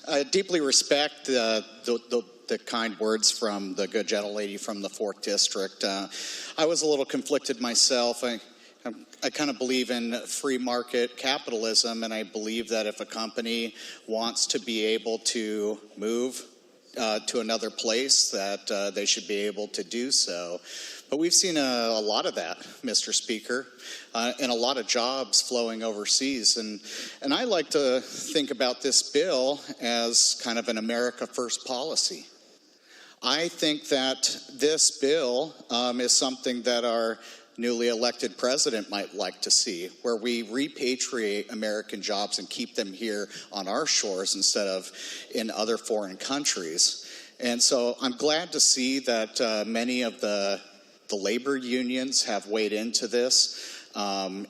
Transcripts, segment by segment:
I deeply respect the kind words from the good gentlelady from the 4th District. I was a little conflicted myself. I kind of believe in free market capitalism, and I believe that if a company wants to be able to move to another place, that they should be able to do so. But we've seen a lot of that, Mr. Speaker, and a lot of jobs flowing overseas. And I like to think about this bill as kind of an America First policy. I think that this bill is something that our newly elected president might like to see, where we repatriate American jobs and keep them here on our shores instead of in other foreign countries. And so I'm glad to see that many of the labor unions have weighed into this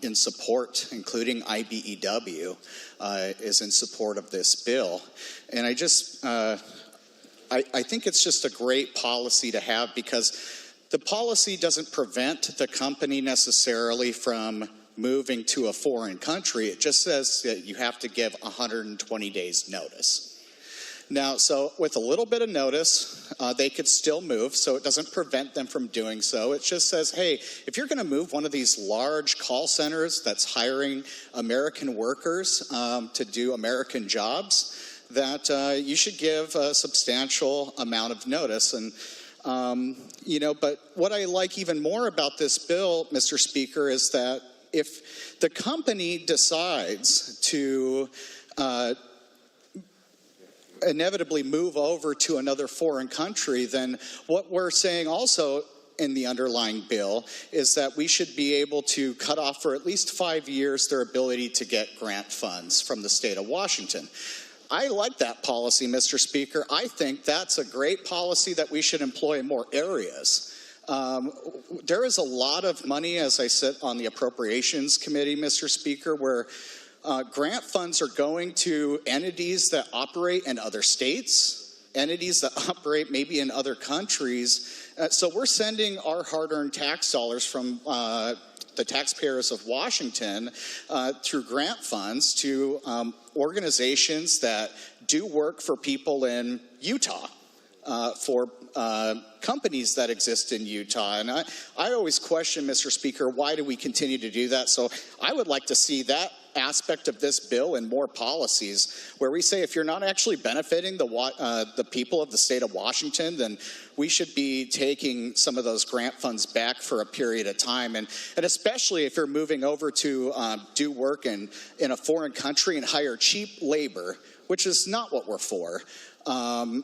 in support, including IBEW is in support of this bill. And I think it's just a great policy to have, because the policy doesn't prevent the company necessarily from moving to a foreign country. It just says that you have to give 120 days notice. Now, so with a little bit of notice, they could still move, so it doesn't prevent them from doing so. It just says, hey, if you're going to move one of these large call centers that's hiring American workers to do American jobs, that you should give a substantial amount of notice. And but what I like even more about this bill, Mr. Speaker, is that if the company decides to inevitably move over to another foreign country, then what we're saying also in the underlying bill is that we should be able to cut off for at least 5 years their ability to get grant funds from the state of Washington. I like that policy, Mr. Speaker. I think that's a great policy that we should employ in more areas. There is a lot of money, as I said, on the Appropriations Committee, Mr. Speaker, where grant funds are going to entities that operate in other states, entities that operate maybe in other countries. So we're sending our hard-earned tax dollars from the taxpayers of Washington through grant funds to organizations that do work for people in Utah, for companies that exist in Utah. And I always question, Mr. Speaker, why do we continue to do that? So I would like to see that aspect of this bill and more policies where we say if you're not actually benefiting the people of the state of Washington, then we should be taking some of those grant funds back for a period of time. And especially if you're moving over to do work in a foreign country and hire cheap labor, which is not what we're for, and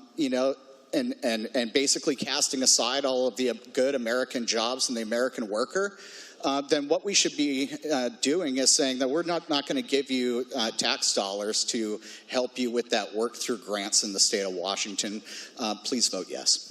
basically casting aside all of the good American jobs and the American worker, then what we should be doing is saying that we're not going to give you tax dollars to help you with that work through grants in the state of Washington. Please vote yes.